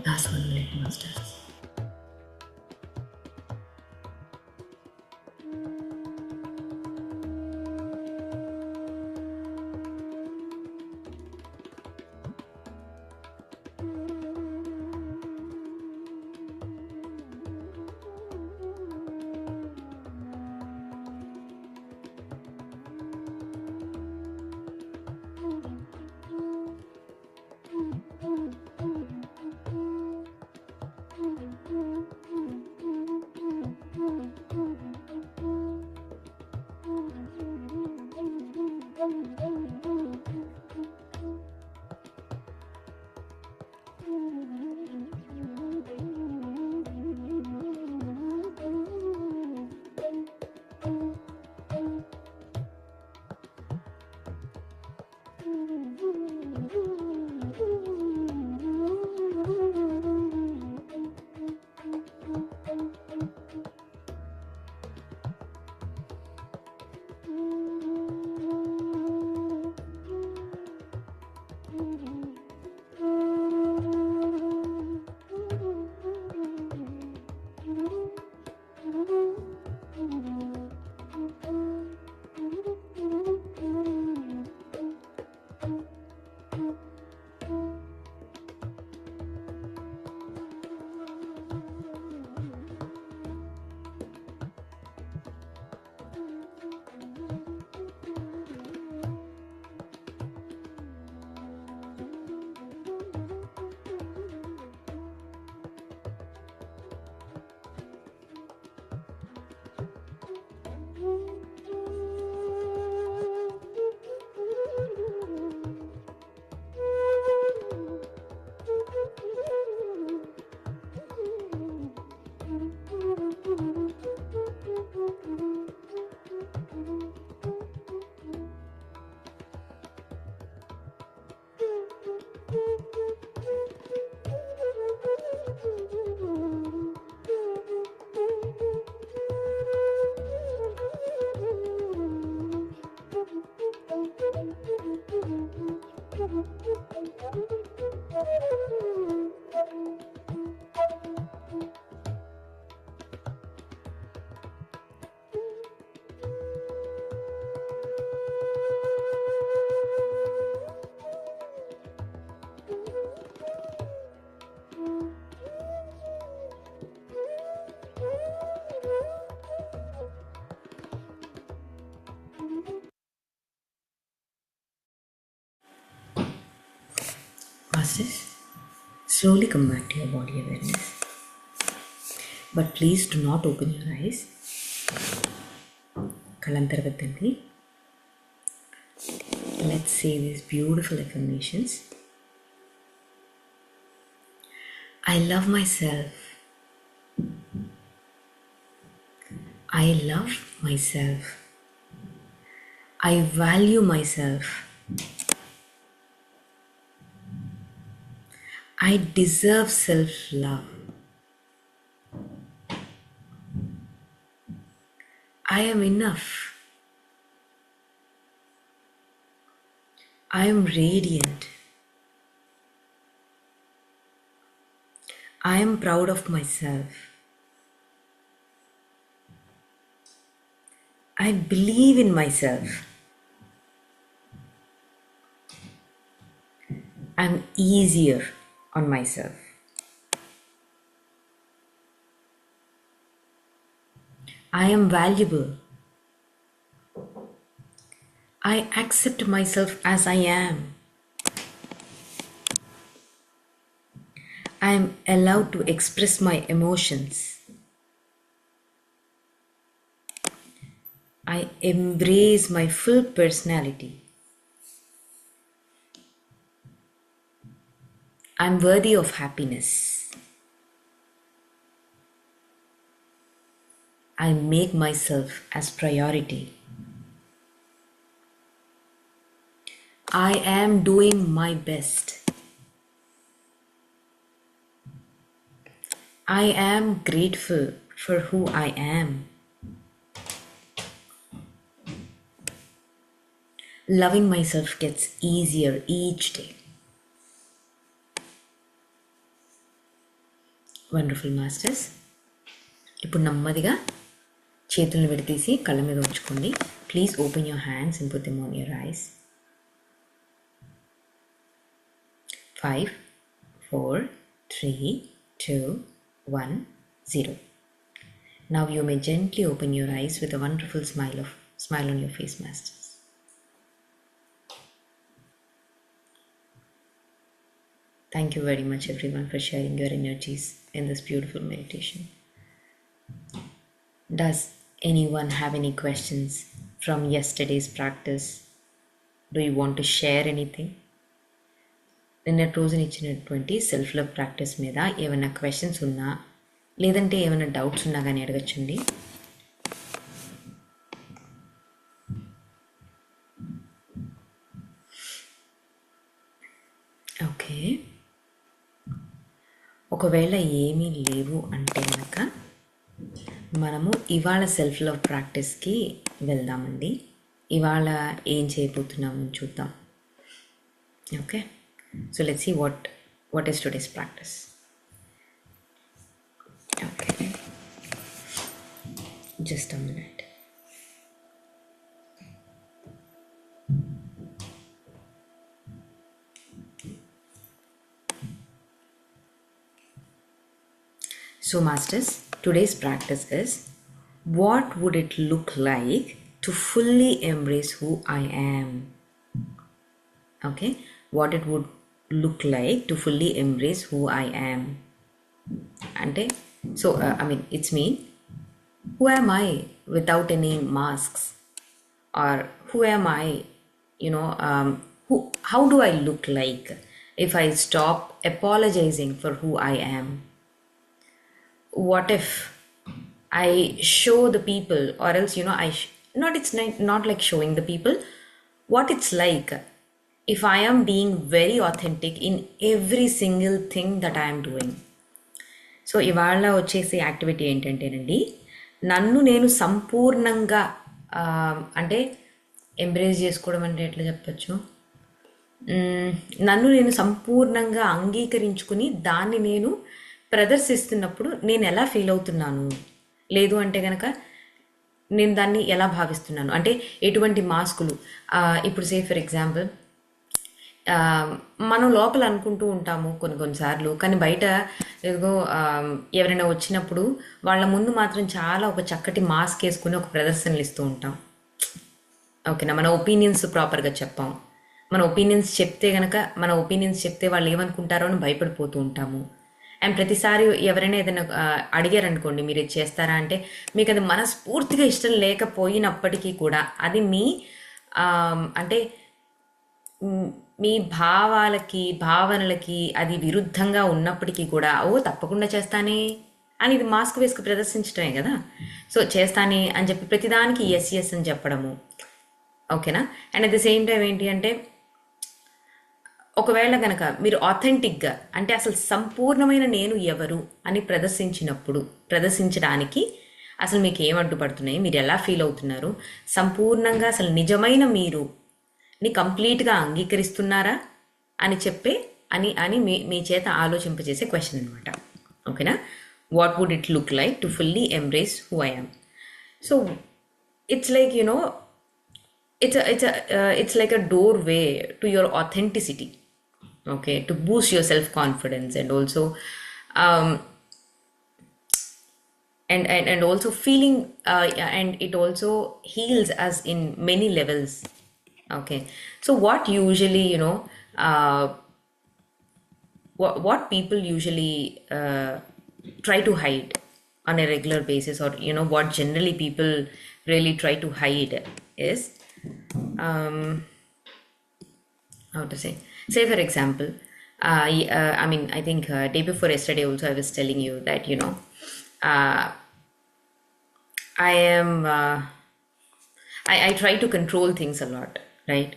That's what litmus does. Masters, slowly come back to your body awareness. But please do not open your eyes. Kalantarvatandi. Let's say these beautiful affirmations. I love myself. I love myself. I value myself. I deserve self-love. I am enough. I am radiant. I am proud of myself. I believe in myself. I'm easier on myself. I am valuable. I accept myself as I am. I am allowed to express my emotions. I embrace my full personality. I am worthy of happiness. I make myself as priority. I am doing my best. I am grateful for who I am. Loving myself gets easier each day. Wonderful Masters. ఇప్పుడు నెమ్మదిగా చేతులను విడతీసి కళ్ళ మీద ఉంచుకోండి. Please open your hands and put them on your eyes. 5, 4, 3, 2, 1, 0. Now you may gently open your eyes with a wonderful smile on your face, Masters. Thank you very much everyone for sharing your energies in this beautiful meditation. Does anyone have any questions from yesterday's practice? Do you want to share anything? నిన్నటి రోజున ఇచ్చినటువంటి self love practice మీద ఏమైనా questions ఉన్నా లేదంటే ఏమైనా doubts ఉన్నా కానీ అడగచ్చండి. ఓకే, ఒకవేళ ఏమీ లేవు అంటే కనుక మనము ఇవాళ సెల్ఫ్ లవ్ ప్రాక్టీస్కి వెళ్దామండి. ఇవాళ ఏం చేయబోతున్నామని చూద్దాం. Okay, so let's see what is today's practice. Okay, just a minute. So Masters, today's practice is, what would it look like to fully embrace who I am? Okay, what it would look like to fully embrace who I am. Ante, so it's me. Who am I without any masks? Or who am I, how do I look like if I stop apologizing for who I am? What if I show the people, or else it's not like showing the people, what it's like if I am being very authentic in every single thing that I am doing. So ఇవాళ వచ్చేసే activity ఏంటంటేనండి, నన్ను నేను సంపూర్ణంగా అంటే embrace చేసుకోవడం అంటే ఎట్లా చెప్పచ్చు, నన్ను నేను సంపూర్ణంగా అంగీకరించుకుని దాన్ని నేను ప్రదర్శిస్తున్నప్పుడు నేను ఎలా ఫీల్ అవుతున్నాను, లేదు అంటే కనుక నేను దాన్ని ఎలా భావిస్తున్నాను, అంటే ఎటువంటి మాస్కులు. ఇప్పుడు సే ఫర్ ఎగ్జాంపుల్, మనం లోపల అనుకుంటూ ఉంటాము కొన్నిసార్లు, కానీ బయట ఏదో ఎవరైనా వచ్చినప్పుడు వాళ్ళ ముందు మాత్రం చాలా ఒక చక్కటి మాస్క్ వేసుకుని ఒక ప్రదర్శనలు ఇస్తూ ఉంటాం. ఓకేనా, మన ఒపీనియన్స్ ప్రాపర్గా చెప్పాం, మన ఒపీనియన్స్ చెప్తే గనక మన ఒపీనియన్స్ చెప్తే వాళ్ళు ఏమనుకుంటారో అని భయపడిపోతూ ఉంటాము. అండ్ ప్రతిసారి ఎవరైనా ఏదైనా అడిగారనుకోండి మీరు ఇది చేస్తారా అంటే మీకు అది మనస్ఫూర్తిగా ఇష్టం లేకపోయినప్పటికీ కూడా అది మీ అంటే మీ భావాలకి భావనలకి అది విరుద్ధంగా ఉన్నప్పటికీ కూడా తప్పకుండా చేస్తానే అని ఇది మాస్క్ వేసుకు ప్రదర్శించడమే కదా. సో చేస్తానే అని చెప్పి ప్రతిదానికి ఎస్ ఎస్ అని చెప్పడము, ఓకేనా. And at the same time ఏంటి అంటే ఒకవేళ కనుక మీరు ఆథెంటిక్గా అంటే అసలు సంపూర్ణమైన నేను ఎవరు అని ప్రదర్శించడానికి అసలు మీకు ఏం అడ్డుపడుతున్నాయి, మీరు ఎలా ఫీల్ అవుతున్నారు, సంపూర్ణంగా అసలు నిజమైన మీరు ని కంప్లీట్గా అంగీకరిస్తున్నారా అని చెప్పే అని అని మీ చేత ఆలోచింపజేసే క్వశ్చన్ అనమాట, ఓకేనా. What would it look like to fully embrace who I am. So it's like it's like a doorway to your authenticity, okay, to boost your self confidence and also um, and also feeling and it also heals us in many levels, okay. So what usually what people usually try to hide on a regular basis, or what generally people really try to hide is how to say for example, I mean, I think day before yesterday also I was telling you that I am I try to control things a lot, right?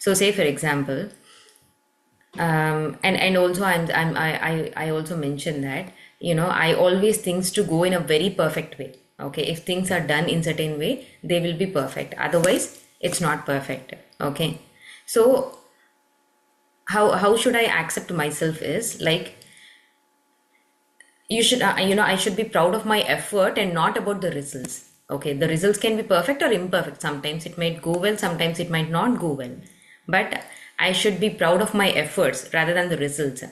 So say for example, and also I also mentioned that I always things to go in a very perfect way, okay. If things are done in certain way, they will be perfect, otherwise it's not perfect, okay. So how should I accept myself is like, you should I should be proud of my effort and not about the results, okay. The results can be perfect or imperfect, sometimes it might go well, sometimes it might not go well, but I should be proud of my efforts rather than the results.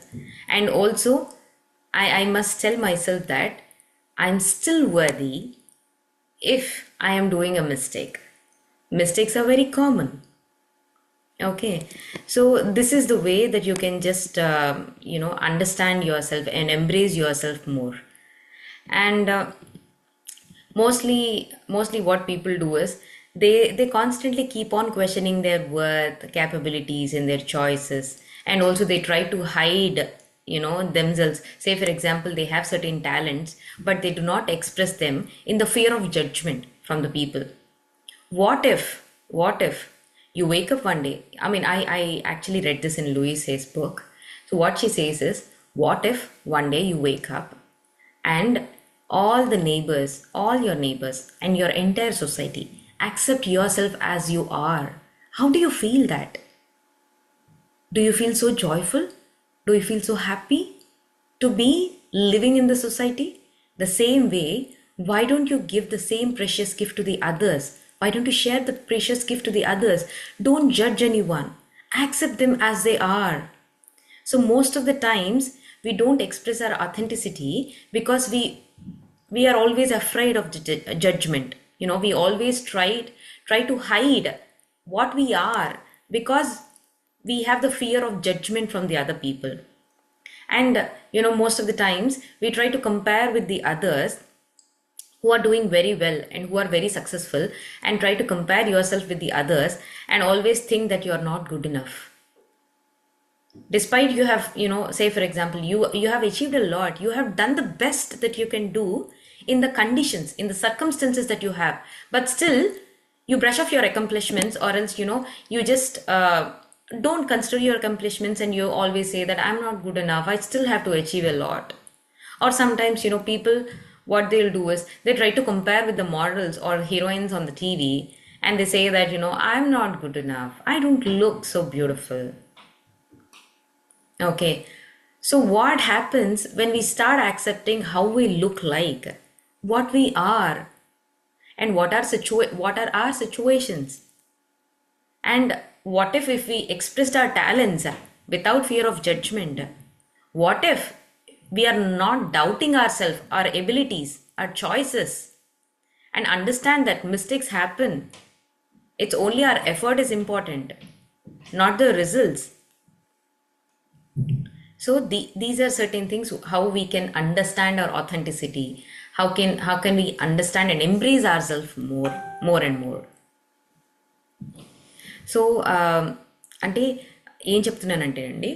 And also I must tell myself that I'm still worthy if I am doing a mistake. Mistakes are very common, okay. So this is the way that you can just understand yourself and embrace yourself more. And mostly what people do is they constantly keep on questioning their worth, capabilities and their choices, and also they try to hide themselves. Say for example, they have certain talents but they do not express them in the fear of judgment from the people. What if you wake up one day, I mean, I actually read this in Louise Hay's book. So what she says is, what if one day you wake up and all your neighbors and your entire society accept yourself as you are? How do you feel that? Do you feel so joyful? Do you feel so happy to be living in the society? The same way, why don't you give the same precious gift to the others? Why don't you share the precious gift to the others? Don't judge anyone. Accept them as they are. So most of the times we don't express our authenticity because we are always afraid of judgment. We always try to hide what we are because we have the fear of judgment from the other people. And most of the times we try to compare with the others who are doing very well and who are very successful, and try to compare yourself with the others and always think that you are not good enough, despite you have say for example, you have achieved a lot, you have done the best that you can do in the conditions, in the circumstances that you have, but still you brush off your accomplishments, or else you just don't consider your accomplishments, and you always say that I'm not good enough, I still have to achieve a lot. Or sometimes people, what they'll do is they try to compare with the models or heroines on the TV, and they say that I'm not good enough, I don't look so beautiful, okay. So what happens when we start accepting how we look like, what we are, and what are our situations? And what if we expressed our talents without fear of judgment? What if we are not doubting ourselves, our abilities, our choices, and understand that mistakes happen? It's only our effort is important. not the results. So these are certain things how we can understand our authenticity. How can we understand and embrace ourselves more and more. So అంటే ఏం చెప్తున్నానంటే అండి,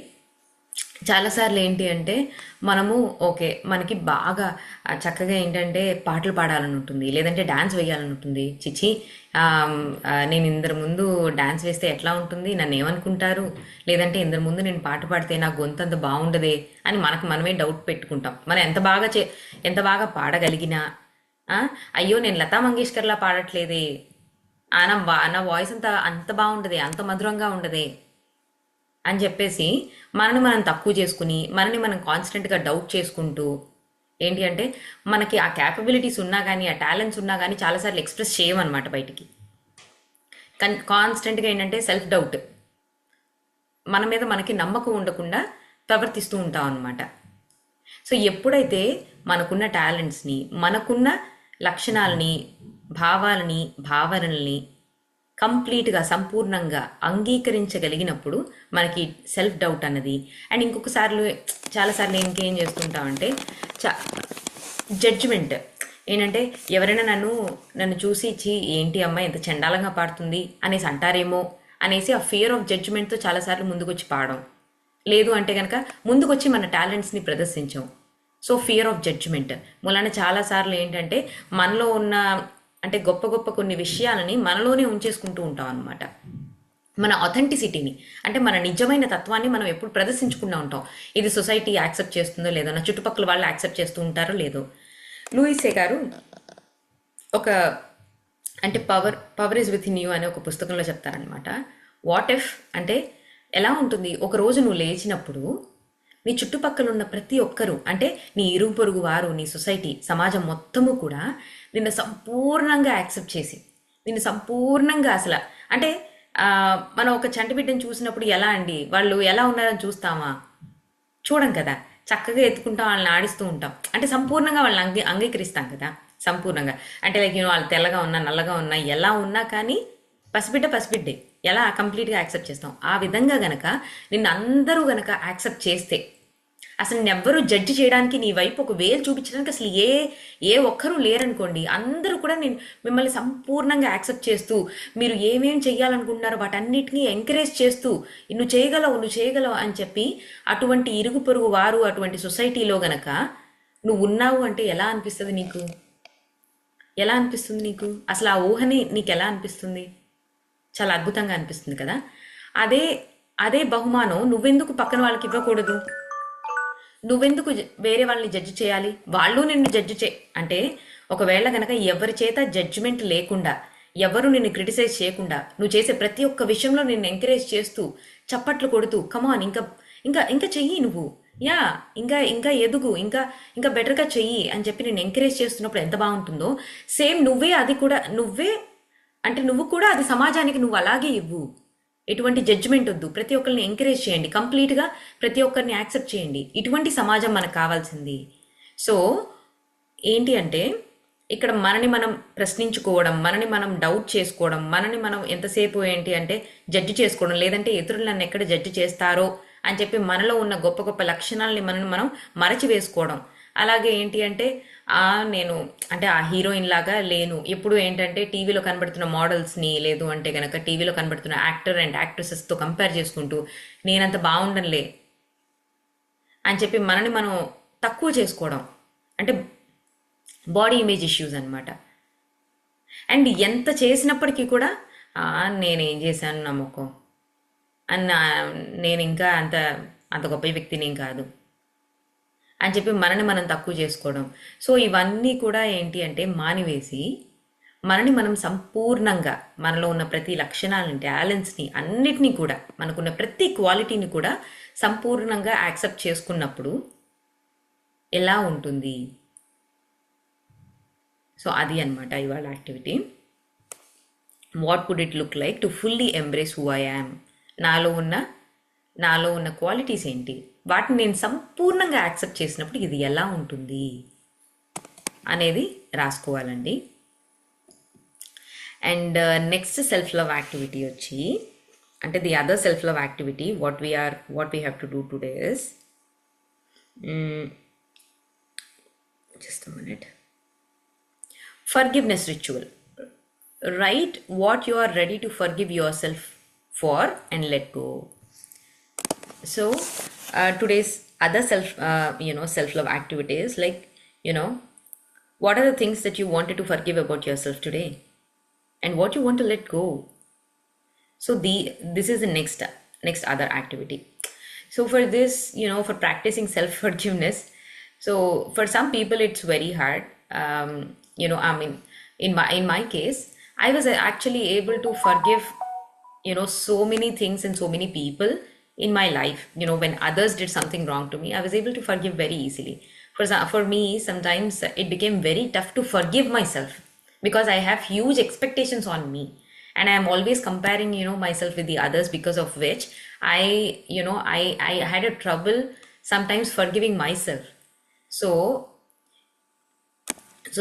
చాలాసార్లు ఏంటి అంటే మనము okay మనకి బాగా చక్కగా ఏంటంటే పాటలు పాడాలని ఉంటుంది, లేదంటే డ్యాన్స్ వేయాలని ఉంటుంది. చిచి నేను ఇందరి ముందు డ్యాన్స్ వేస్తే ఎట్లా ఉంటుంది, నన్ను ఏమనుకుంటారు, లేదంటే ఇందరి ముందు నేను పాట పాడితే నా గొంతు అంత బాగుండదే అని మనకు మనమే డౌట్ పెట్టుకుంటాం. మనం ఎంత బాగా పాడగలిగినా అయ్యో నేను లతా మంగేష్కర్లా పాడట్లేదే, నా వాయిస్ అంత బాగుండదే, అంత మధురంగా ఉండదే అని చెప్పేసి మనని మనం తక్కువ చేసుకుని మనని మనం కాన్స్టెంట్గా డౌట్ చేసుకుంటూ ఏంటి అంటే మనకి ఆ క్యాపబిలిటీస్ ఉన్నా కానీ ఆ టాలెంట్స్ ఉన్నా కానీ చాలాసార్లు ఎక్స్ప్రెస్ చేయమన్నమాట బయటికి. కాన్స్టెంట్గా ఏంటంటే సెల్ఫ్ డౌట్, మన మీద మనకి నమ్మకం ఉండకుండా ప్రవర్తిస్తూ ఉంటాం అనమాట. సో ఎప్పుడైతే మనకున్న టాలెంట్స్ని, మనకున్న లక్షణాలని, భావనల్ని కంప్లీట్గా సంపూర్ణంగా అంగీకరించగలిగినప్పుడు మనకి సెల్ఫ్ డౌట్ అన్నది, అండ్ చాలాసార్లు ఇంకేం చేస్తుంటామంటే జడ్జిమెంట్ ఏంటంటే ఎవరైనా నన్ను చూసి ఏంటి అమ్మాయి ఎంత చండాలంగా పాడుతుంది అనేసి అంటారేమో అనేసి ఆ ఫియర్ ఆఫ్ జడ్జిమెంట్తో చాలాసార్లు ముందుకొచ్చి పాడడం, లేదు అంటే కనుక ముందుకొచ్చి మన టాలెంట్స్ని ప్రదర్శించాం. సో ఫియర్ ఆఫ్ జడ్జిమెంట్ మూలాన చాలాసార్లు ఏంటంటే మనలో ఉన్న అంటే గొప్ప గొప్ప కొన్ని విషయాలని మనలోనే ఉంచేసుకుంటూ ఉంటాం అనమాట. మన అథెంటిసిటీని అంటే మన నిజమైన తత్వాన్ని మనం ఎప్పుడు ప్రదర్శించుకుంటూ ఉంటాం. ఇది సొసైటీ యాక్సెప్ట్ చేస్తుందో లేదో, నా చుట్టుపక్కల వాళ్ళు యాక్సెప్ట్ చేస్తూ ఉంటారో లేదో. లూయిసే గారు ఒక అంటే power is with in you అనే ఒక పుస్తకంలో చెప్తారనమాట. వాట్ ఇఫ్ అంటే ఎలా ఉంటుంది, ఒక రోజు నువ్వు లేచినప్పుడు నీ చుట్టుపక్కల ఉన్న ప్రతి ఒక్కరూ అంటే నీ ఇరుగు పొరుగు వారు, నీ సొసైటీ, సమాజం మొత్తము కూడా నిన్ను సంపూర్ణంగా యాక్సెప్ట్ చేసి నిన్ను సంపూర్ణంగా అసలు అంటే మనం ఒక చంటి బిడ్డను చూసినప్పుడు ఎలా అండి, వాళ్ళు ఎలా ఉన్నారని చూస్తామా? చూడం కదా, చక్కగా ఎత్తుకుంటాం, వాళ్ళని ఆడిస్తూ ఉంటాం, అంటే సంపూర్ణంగా వాళ్ళని అంగీకరిస్తాం కదా. సంపూర్ణంగా అంటే లైక్ వాళ్ళు తెల్లగా ఉన్నా నల్లగా ఉన్నా ఎలా ఉన్నా కానీ పసిబిడ్డే ఎలా కంప్లీట్గా యాక్సెప్ట్ చేస్తాం. ఆ విధంగా గనక నిన్ను అందరూ గనక యాక్సెప్ట్ చేస్తే, అసలు నిన్నెవ్వరూ జడ్జి చేయడానికి నీ వైపు ఒక వేలు చూపించడానికి అసలు ఏ ఒక్కరూ లేరనుకోండి, అందరూ కూడా నేను మిమ్మల్ని సంపూర్ణంగా యాక్సెప్ట్ చేస్తూ మీరు ఏమేం చెయ్యాలనుకుంటున్నారో వాటన్నిటినీ ఎంకరేజ్ చేస్తూ నువ్వు చేయగలవు అని చెప్పి అటువంటి ఇరుగు పొరుగు వారు, అటువంటి సొసైటీలో గనక నువ్వు ఉన్నావు అంటే ఎలా అనిపిస్తుంది నీకు? అసలు ఆ ఊహని నీకు ఎలా అనిపిస్తుంది? చాలా అద్భుతంగా అనిపిస్తుంది కదా. అదే బహుమానం నువ్వెందుకు పక్కన వాళ్ళకి ఇవ్వకూడదు? నువ్వెందుకు వేరే వాళ్ళని జడ్జి చేయాలి? వాళ్ళు నిన్ను జడ్జి అంటే ఒకవేళ గనక ఎవరి చేత జడ్జిమెంట్ లేకుండా, ఎవరు నిన్ను క్రిటిసైజ్ చేయకుండా నువ్వు చేసే ప్రతి ఒక్క విషయంలో నిన్ను ఎంకరేజ్ చేస్తూ చప్పట్లు కొడుతూ కమాన్ ఇంకా ఇంకా ఇంకా చెయ్యి నువ్వు, ఇంకా ఎదుగు, ఇంకా బెటర్గా చెయ్యి అని చెప్పి నేను ఎంకరేజ్ చేస్తున్నప్పుడు ఎంత బాగుంటుందో, సేమ్ నువ్వు కూడా అది సమాజానికి నువ్వు అలాగే ఇవ్వు. ఎటువంటి జడ్జిమెంట్ వద్దు, ప్రతి ఒక్కరిని ఎంకరేజ్ చేయండి, కంప్లీట్గా ప్రతి ఒక్కరిని యాక్సెప్ట్ చేయండి. ఇటువంటి సమాజం మనకు కావాల్సింది. సో ఏంటి అంటే ఇక్కడ మనని మనం ప్రశ్నించుకోవడం, మనని మనం డౌట్ చేసుకోవడం, మనని మనం ఎంతసేపు ఏంటి అంటే జడ్జి చేసుకోవడం, లేదంటే ఇతరులు నన్ను ఎక్కడ జడ్జి చేస్తారో అని చెప్పి మనలో ఉన్న గొప్ప గొప్ప లక్షణాలని మనం మరచి వేసుకోవడం. అలాగే ఏంటి అంటే నేను అంటే ఆ హీరోయిన్ లాగా లేను, ఎప్పుడు ఏంటంటే టీవీలో కనబడుతున్న మోడల్స్ని, లేదు అంటే కనుక టీవీలో కనబడుతున్న యాక్టర్ అండ్ యాక్ట్రెసెస్తో కంపేర్ చేసుకుంటూ నేనంత బాగుండనులే అని చెప్పి మనని మనం తక్కువ చేసుకోవడం, అంటే బాడీ ఇమేజ్ ఇష్యూస్ అనమాట. అండ్ ఎంత చేసినప్పటికీ కూడా నేనేం చేశాను నమ్మకం అన్న, నేను ఇంకా అంత గొప్ప వ్యక్తిని కాదు అని చెప్పి మనని మనం తక్కువ చేసుకోవడం. సో ఇవన్నీ కూడా ఏంటి అంటే మానివేసి మనని మనం సంపూర్ణంగా మనలో ఉన్న ప్రతి లక్షణాలని, టాలెంట్స్ని అన్నిటినీ కూడా, మనకున్న ప్రతి క్వాలిటీని కూడా సంపూర్ణంగా యాక్సెప్ట్ చేసుకున్నప్పుడు ఎలా ఉంటుంది? సో అది అనమాట ఇవాళ activity. What would it look like to fully embrace who I am? నాలో ఉన్న క్వాలిటీస్ ఏంటి, వాటిని నేను సంపూర్ణంగా యాక్సెప్ట్ చేసినప్పుడు ఇది ఎలా ఉంటుంది అనేది రాసుకోవాలండి. And next self love activity వచ్చి అంటే the other self-love activity, what we have to do today is, just a minute, forgiveness ritual. Write what you are ready to forgive yourself for and let go. So today's other self-love activities, like, what are the things that you wanted to forgive about yourself today and what you want to let go. So this is the next other activity. So for this, for practicing self forgiveness, so for some people it's very hard. I mean, in my case, I was actually able to forgive, so many things and so many people in my life. When others did something wrong to me, I was able to forgive very easily. For me, sometimes it became very tough to forgive myself because I have huge expectations on me, and I am always comparing, myself with the others, because of which I had a trouble sometimes forgiving myself. So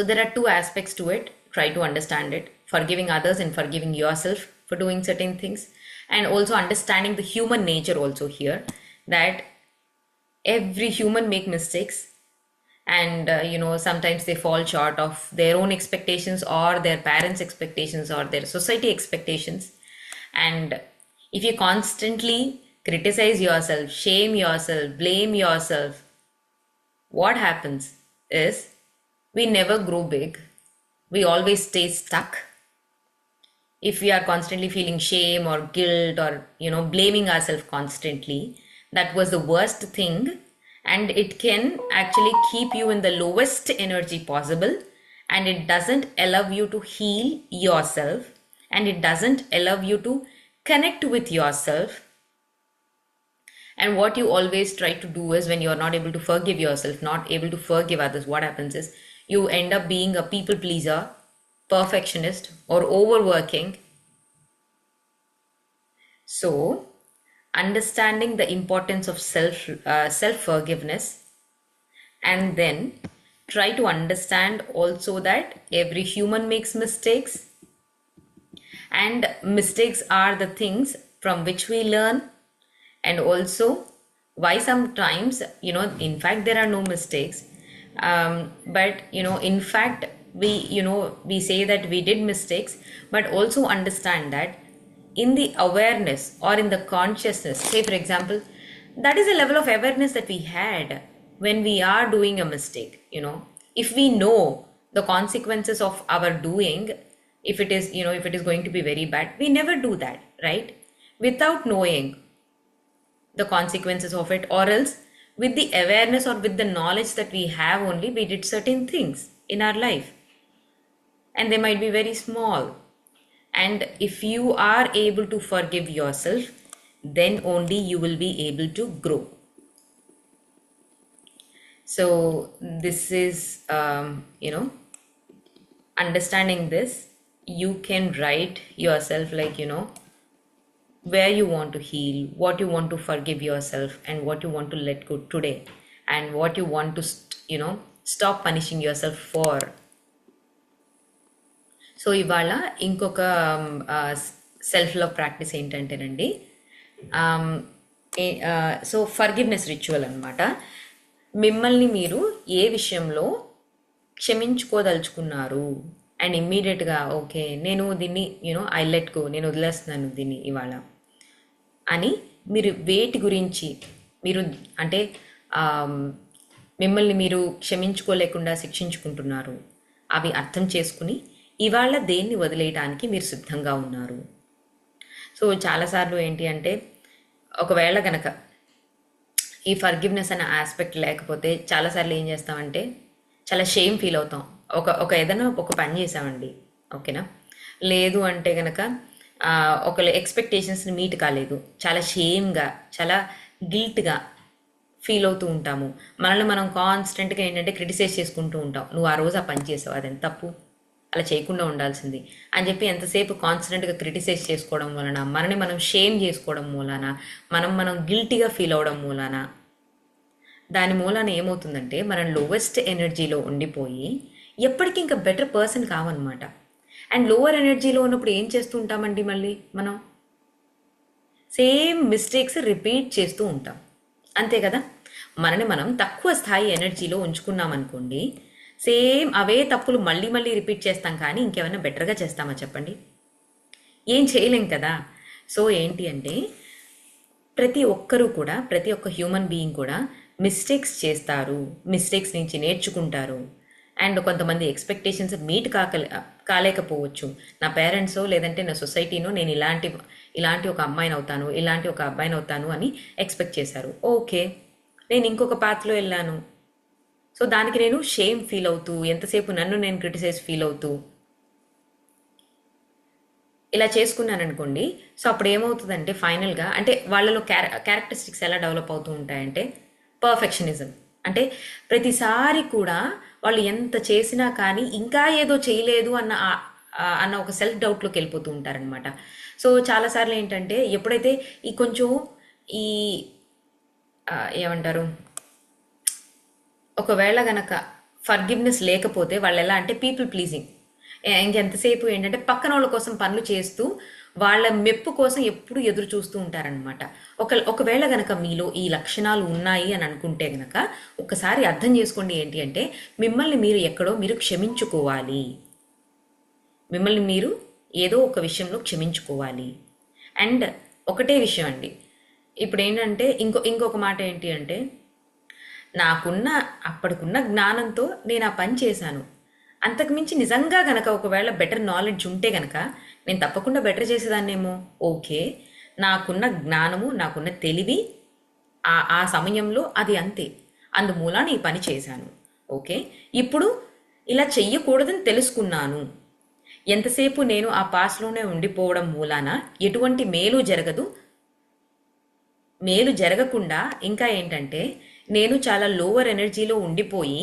there are two aspects to it. Try to understand it: forgiving others and forgiving yourself for doing certain things. And also understanding the human nature also here, that every human make mistakes, and sometimes they fall short of their own expectations or their parents expectations or their society expectations. And if you constantly criticize yourself, shame yourself, blame yourself, what happens is we never grow big. We always stay stuck. If we are constantly feeling shame or guilt, or blaming ourselves constantly, that was the worst thing. And it can actually keep you in the lowest energy possible, and it doesn't allow you to heal yourself, and it doesn't allow you to connect with yourself. And what you always try to do is, when you're not able to forgive yourself, not able to forgive others, what happens is you end up being a people pleaser, perfectionist, or overworking. So, understanding the importance of self forgiveness, and then try to understand also that every human makes mistakes, and mistakes are the things from which we learn. And also, why sometimes, in fact there are no mistakes, but in fact we say that we did mistakes, but also understand that in the awareness or in the consciousness, say for example, that is a level of awareness that we had when we are doing a mistake. If we know the consequences of our doing, if it is, if it is going to be very bad, we never do that, right? Without knowing the consequences of it, or else with the awareness or with the knowledge that we have only, we did certain things in our life, and they might be very small. And if you are able to forgive yourself, then only you will be able to grow. So this is, understanding this, you can write yourself, like, where you want to heal, what you want to forgive yourself, and what you want to let go today, and what you want to, stop punishing yourself for. So ఇవాళ ఇంకొక self love practice ఏంటంటేనండి, so forgiveness ritual అనమాట. మిమ్మల్ని మీరు ఏ విషయంలో క్షమించుకోదలుచుకున్నారు, and ఇమ్మీడియట్గా okay నేను దీన్ని ఐ లెట్ గో, నేను వదిలేస్తున్నాను దీన్ని ఇవాళ అని, మీరు వేటి గురించి మీరు అంటే మిమ్మల్ని మీరు క్షమించుకోలేకుండా శిక్షించుకుంటున్నారు, అవి అర్థం చేసుకుని ఇవాళ దేన్ని వదిలేయటానికి మీరు సిద్ధంగా ఉన్నారు. సో చాలాసార్లు ఏంటి అంటే, ఒకవేళ కనుక ఈ ఫర్గివ్నెస్ అనే ఆస్పెక్ట్ లేకపోతే చాలాసార్లు ఏం చేస్తామంటే చాలా షేమ్ ఫీల్ అవుతాం. ఒక ఏదైనా ఒక పని చేసామండి, ఓకేనా, లేదు అంటే కనుక ఒకళ్ళ ఎక్స్పెక్టేషన్స్ని మీట్ కాలేదు, చాలా షేమ్గా, చాలా గిల్ట్గా ఫీల్ అవుతూ ఉంటాము. మనల్ని మనం కాన్స్టెంట్గా ఏంటంటే క్రిటిసైజ్ చేసుకుంటూ ఉంటాం. నువ్వు ఆ రోజు ఆ పని చేసావు, అదెంత తప్పు, అలా చేయకుండా ఉండాల్సింది అని చెప్పి ఎంతసేపు కాన్స్టెంట్గా క్రిటిసైజ్ చేసుకోవడం వలన, మనని మనం షేమ్ చేసుకోవడం మూలాన, మనం గిల్టీగా ఫీల్ అవడం మూలాన, దాని మూలాన ఏమవుతుందంటే మనం లోవెస్ట్ ఎనర్జీలో ఉండిపోయి ఎప్పటికీ ఇంకా బెటర్ పర్సన్ కావన్నమాట. అండ్ లోవర్ ఎనర్జీలో ఉన్నప్పుడు ఏం చేస్తూ ఉంటామండి, మళ్ళీ మనం సేమ్ మిస్టేక్స్ రిపీట్ చేస్తూ ఉంటాం. అంతే కదా. మనని మనం తక్కువ స్థాయి ఎనర్జీలో ఉంచుకున్నాం అనుకోండి, సేమ్ అవే తప్పులు మళ్ళీ మళ్ళీ రిపీట్ చేస్తాం, కానీ ఇంకేమైనా బెటర్గా చేస్తామా చెప్పండి? ఏం చేయలేం కదా. సో ఏంటి అంటే, ప్రతి ఒక్కరూ కూడా, ప్రతి ఒక్క హ్యూమన్ బీయింగ్ కూడా మిస్టేక్స్ చేస్తారు, మిస్టేక్స్ నుంచి నేర్చుకుంటారు. అండ్ కొంతమంది ఎక్స్పెక్టేషన్స్ మీట్ కాలేకపోవచ్చు. నా పేరెంట్సో లేదంటే నా సొసైటీనో నేను ఇలాంటి ఇలాంటి ఒక అమ్మాయిని అవుతాను, ఇలాంటి ఒక అబ్బాయిని అవుతాను అని ఎక్స్పెక్ట్ చేశారు. ఓకే, నేను ఇంకొక పాత్లో వెళ్ళాను. సో దానికి నేను షేమ్ ఫీల్ అవుతూ, ఎంతసేపు నన్ను నేను క్రిటిసైజ్ ఫీల్ అవుతూ ఇలా చేసుకున్నాను అనుకోండి. సో అప్పుడు ఏమవుతుందంటే ఫైనల్గా, అంటే వాళ్ళలో క్యారెక్టరిస్టిక్స్ ఎలా డెవలప్ అవుతూ ఉంటాయంటే, పర్ఫెక్షనిజం. అంటే ప్రతిసారి కూడా వాళ్ళు ఎంత చేసినా కానీ ఇంకా ఏదో చేయలేదు అన్న ఒక సెల్ఫ్ డౌట్లోకి వెళ్ళిపోతూ ఉంటారనమాట. సో చాలాసార్లు ఏంటంటే, ఎప్పుడైతే ఈ కొంచెం ఈ ఏమంటారు, ఒకవేళ గనక ఫర్గివ్నెస్ లేకపోతే వాళ్ళు ఎలా అంటే పీపుల్ ప్లీజింగ్, ఇంకెంతసేపు ఏంటంటే పక్కన వాళ్ళ కోసం పనులు చేస్తూ వాళ్ళ మెప్పు కోసం ఎప్పుడు ఎదురు చూస్తూ ఉంటారనమాట. ఒకవేళ గనక మీలో ఈ లక్షణాలు ఉన్నాయి అని అనుకుంటే గనక ఒకసారి అర్థం చేసుకోండి. ఏంటి అంటే, మిమ్మల్ని మీరు ఎక్కడో మీరు క్షమించుకోవాలి. మిమ్మల్ని మీరు ఏదో ఒక విషయంలో క్షమించుకోవాలి. అండ్ ఒకటే విషయం అండి, ఇప్పుడు ఏంటంటే ఇంకొక మాట ఏంటి అంటే, నాకున్న అప్పటికున్న జ్ఞానంతో నేను ఆ పని చేశాను. అంతకుమించి నిజంగా గనక ఒకవేళ బెటర్ నాలెడ్జ్ ఉంటే గనక నేను తప్పకుండా బెటర్ చేసేదాన్నేమో. ఓకే, నాకున్న జ్ఞానము, నాకున్న తెలివి ఆ సమయంలో అది అంతే, అందుమూలాన ఈ పని చేశాను. ఓకే, ఇప్పుడు ఇలా చెయ్యకూడదని తెలుసుకున్నాను. ఎంతసేపు నేను ఆ పాస్లోనే ఉండిపోవడం మూలాన ఎటువంటి మేలు జరగదు. మేలు జరగకుండా ఇంకా ఏంటంటే, నేను చాలా లోవర్ ఎనర్జీలో ఉండిపోయి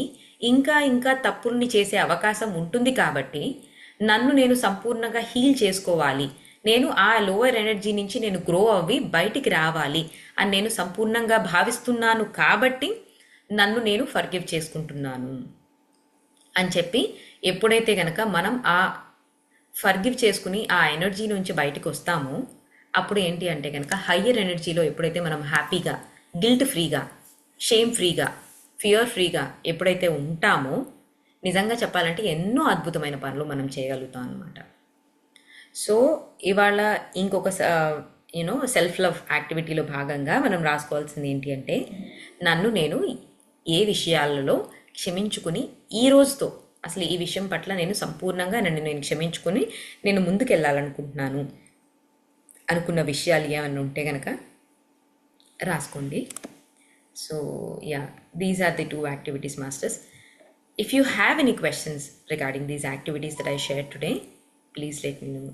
ఇంకా ఇంకా తప్పుల్ని చేసే అవకాశం ఉంటుంది. కాబట్టి నన్ను నేను సంపూర్ణంగా హీల్ చేసుకోవాలి, నేను ఆ లోవర్ ఎనర్జీ నుంచి నేను గ్రో అవ్వి బయటికి రావాలి అని నేను సంపూర్ణంగా భావిస్తున్నాను. కాబట్టి నన్ను నేను ఫర్గివ్ చేసుకుంటున్నాను అని చెప్పి, ఎప్పుడైతే గనక మనం ఆ ఫర్గివ్ చేసుకుని ఆ ఎనర్జీ నుంచి బయటకు వస్తామో, అప్పుడు ఏంటి అంటే కనుక హయ్యర్ ఎనర్జీలో ఎప్పుడైతే మనం హ్యాపీగా, గిల్ట్ ఫ్రీగా, షేమ్ ఫ్రీగా, ఫియర్ ఫ్రీగా ఎప్పుడైతే ఉంటామో, నిజంగా చెప్పాలంటే ఎన్నో అద్భుతమైన పనులు మనం చేయగలుగుతాం అనమాట. సో ఇవాళ ఇంకొక సెల్ఫ్ లవ్ యాక్టివిటీలో భాగంగా మనం రాసుకోవాల్సింది ఏంటి అంటే, నన్ను నేను ఏ విషయాలలో క్షమించుకుని ఈ రోజుతో అసలు ఈ విషయం పట్ల నేను సంపూర్ణంగా నన్ను నేను క్షమించుకుని నేను ముందుకెళ్ళాలనుకుంటున్నాను అనుకున్న విషయాలు ఏమన్నా ఉంటే కనుక రాసుకోండి. So yeah, these are the 2 activities, masters. If you have any questions regarding these activities that I shared today, please let me know.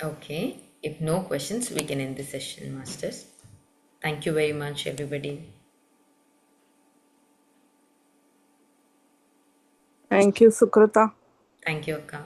Okay, if no questions, we can end this session, masters. Thank you very much, everybody. Thank you, Sukrita. Thank you, Akka.